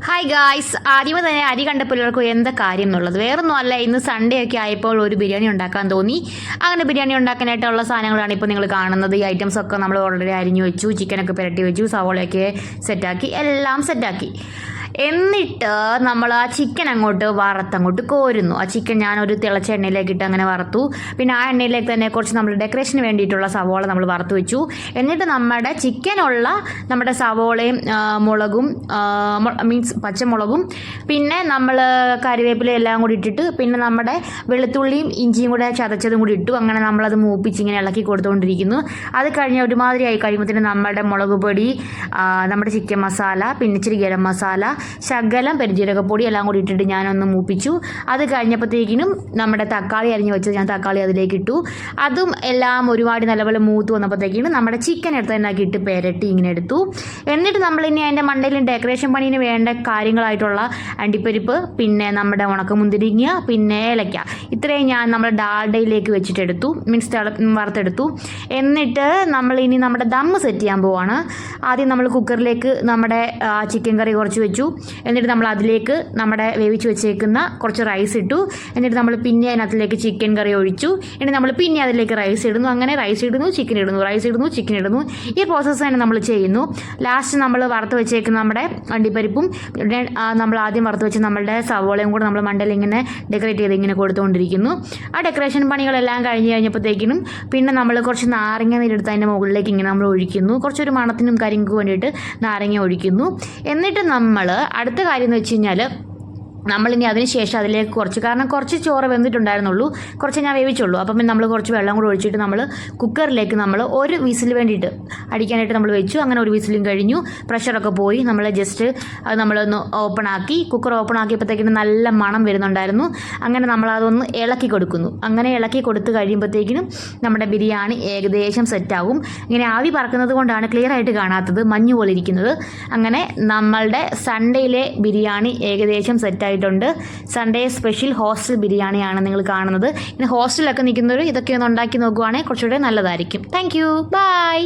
Hi guys, ആദ്യമേ തന്നെ അരി കണ്ടപ്പോൾ എല്ലാവർക്കും എന്താ കാര്യം എന്നുള്ളത് വേറൊന്നും അല്ല. ഇന്ന് സൺഡേ ഒക്കെ ആയപ്പോൾ ഒരു ബിരിയാണി ഉണ്ടാക്കാൻ തോന്നി. അങ്ങനെ ബിരിയാണി ഉണ്ടാക്കാനായിട്ടുള്ള സാധനങ്ങളാണ് ഇപ്പോൾ നിങ്ങൾ കാണുന്നത്. ഈ ഐറ്റംസ് ഒക്കെ നമ്മൾ ഓൾറെഡി അരിഞ്ഞു വെച്ചു, ചിക്കനൊക്കെ പുരട്ടി വെച്ചു, സവോളയൊക്കെ സെറ്റാക്കി, എല്ലാം സെറ്റാക്കി. എന്നിട്ട് നമ്മൾ ആ ചിക്കൻ അങ്ങോട്ട് വറുത്തങ്ങോട്ട് കോരുന്നു. ആ ചിക്കൻ ഞാനൊരു തിളച്ച എണ്ണയിലേക്ക് ഇട്ട് അങ്ങനെ വറുത്തു. പിന്നെ ആ എണ്ണയിലേക്ക് തന്നെ കുറച്ച് നമ്മൾ ഡെക്കറേഷന് വേണ്ടിയിട്ടുള്ള സവോള നമ്മൾ വറുത്ത് വെച്ചു. എന്നിട്ട് നമ്മുടെ ചിക്കനുള്ള നമ്മുടെ സവോളയും മുളകും മീൻസ് പച്ചമുളകും പിന്നെ നമ്മൾ കറിവേപ്പില എല്ലാം കൂടി ഇട്ടിട്ട് പിന്നെ നമ്മുടെ വെളുത്തുള്ളിയും ഇഞ്ചിയും കൂടെ ചതച്ചതും കൂടി ഇട്ടു. അങ്ങനെ നമ്മളത് മൂപ്പിച്ച് ഇങ്ങനെ ഇളക്കി കൊടുത്തുകൊണ്ടിരിക്കുന്നു. അത് കഴിഞ്ഞ് ഒരുമാതിരി ആയി കഴിയുമ്പോഴത്തേന് നമ്മുടെ മുളക് പൊടി, നമ്മുടെ ചിക്കൻ മസാല, പിന്നെ ഇച്ചിരി ഗരം മസാല, ശകലം പെരുംജീരകപ്പൊടി എല്ലാം കൂടി ഇട്ടിട്ട് ഞാനൊന്ന് മൂപ്പിച്ചു. അത് കഴിഞ്ഞപ്പോഴത്തേക്കിനും നമ്മുടെ തക്കാളി അരിഞ്ഞ് വെച്ചത് ഞാൻ തക്കാളി അതിലേക്ക് ഇട്ടു. അതും എല്ലാം ഒരുപാട് നല്ലപോലെ മൂത്ത് വന്നപ്പോഴത്തേക്കിനും നമ്മുടെ ചിക്കൻ എടുത്ത് തന്നെ ഇട്ട് പെരട്ടി ഇങ്ങനെ എടുത്തു. എന്നിട്ട് നമ്മളിനി അതിൻ്റെ മണ്ടയിൽ ഡെക്കറേഷൻ പണീന് വേണ്ട കാര്യങ്ങളായിട്ടുള്ള അണ്ടിപ്പരിപ്പ്, പിന്നെ നമ്മുടെ ഉണക്കമുന്തിരിങ്ങ, പിന്നെ ഏലക്ക, ഇത്രയും ഞാൻ നമ്മൾ ഡാൽഡയിലേക്ക് വെച്ചിട്ടെടുത്തു, മീൻസ് വറുത്തെടുത്തു. എന്നിട്ട് നമ്മളിനി നമ്മുടെ ദമ്മ് സെറ്റ് ചെയ്യാൻ പോവാണ്. ആദ്യം നമ്മൾ കുക്കറിലേക്ക് നമ്മുടെ ചിക്കൻ കറി കുറച്ച് വെച്ചു. എന്നിട്ട് നമ്മൾ അതിലേക്ക് നമ്മുടെ വേവിച്ച് വെച്ചേക്കുന്ന കുറച്ച് റൈസ് ഇട്ടു. എന്നിട്ട് നമ്മൾ പിന്നെ അതിനകത്തിലേക്ക് ചിക്കൻ കറി ഒഴിച്ചു. എന്നിട്ട് നമ്മൾ പിന്നെ അതിലേക്ക് റൈസ് ഇടുന്നു. അങ്ങനെ റൈസ് ഇടുന്നു, ചിക്കൻ ഇടുന്നു, റൈസ് ഇടുന്നു, ചിക്കൻ ഇടുന്നു. ഈ പ്രോസസ്സ് തന്നെ നമ്മൾ ചെയ്യുന്നു. ലാസ്റ്റ് നമ്മൾ വറുത്ത് വെച്ചേക്കുന്ന നമ്മുടെ അണ്ടിപ്പരിപ്പും നമ്മൾ ആദ്യം വറുത്ത് വെച്ച് നമ്മളുടെ സവോളയും കൂടെ നമ്മൾ മണ്ടയിൽ ഇങ്ങനെ ഡെക്കറേറ്റ് ചെയ്ത് ഇങ്ങനെ കൊടുത്തുകൊണ്ടിരിക്കുന്നു. ആ ഡെക്കറേഷൻ പണികളെല്ലാം കഴിഞ്ഞപ്പോഴത്തേക്കിനും പിന്നെ നമ്മൾ കുറച്ച് നാരങ്ങ നീരെടുത്ത് അതിൻ്റെ മുകളിലേക്ക് ഇങ്ങനെ നമ്മൾ ഒഴിക്കുന്നു. കുറച്ചൊരു മണത്തിനും കരിക്കും വേണ്ടിയിട്ട് നാരങ്ങ ഒഴിക്കുന്നു. എന്നിട്ട് നമ്മൾ അടുത്ത കാര്യം എന്ന് വെച്ച് കഴിഞ്ഞാൽ നമ്മളിനി അതിന് ശേഷം അതിലേക്ക് കുറച്ച് ചോറ് വെന്തിട്ടുണ്ടായിരുന്നുള്ളൂ, കുറച്ച് ഞാൻ വേവിച്ചുള്ളൂ. അപ്പം പിന്നെ നമ്മൾ കുറച്ച് വെള്ളം കൂടെ ഒഴിച്ചിട്ട് നമ്മൾ കുക്കറിലേക്ക് നമ്മൾ ഒരു വിസിൽ വേണ്ടിയിട്ട് അടിക്കാനായിട്ട് നമ്മൾ വെച്ചു. അങ്ങനെ ഒരു വിസിലും കഴിഞ്ഞു, പ്രഷറൊക്കെ പോയി. നമ്മൾ ജസ്റ്റ് അത് നമ്മളൊന്ന് ഓപ്പണാക്കി, കുക്കർ ഓപ്പൺ ആക്കിയപ്പോഴത്തേക്കിനും നല്ല മണം വരുന്നുണ്ടായിരുന്നു. അങ്ങനെ നമ്മളതൊന്ന് ഇളക്കി കൊടുക്കുന്നു. അങ്ങനെ ഇളക്കി കൊടുത്ത് കഴിയുമ്പോഴത്തേക്കിനും നമ്മുടെ ബിരിയാണി ഏകദേശം സെറ്റാകും. ഇങ്ങനെ ആവി പറക്കുന്നത് കൊണ്ടാണ് ക്ലിയർ ആയിട്ട് കാണാത്തത്, മഞ്ഞ് പോലെ ഇരിക്കുന്നത്. അങ്ങനെ നമ്മളുടെ സൺഡേയിലെ ബിരിയാണി ഏകദേശം സെറ്റായിട്ടുണ്ട്. സൺഡേ സ്പെഷ്യൽ ഹോസ്റ്റൽ ബിരിയാണിയാണ് നിങ്ങൾ കാണുന്നത്. ഇനി ഹോസ്റ്റലിലൊക്കെ നിൽക്കുന്നവർ ഇതൊക്കെ ഒന്ന് ഉണ്ടാക്കി നോക്കുവാണെങ്കിൽ കുറച്ചുകൂടെ നല്ലതായിരിക്കും. Thank you, by.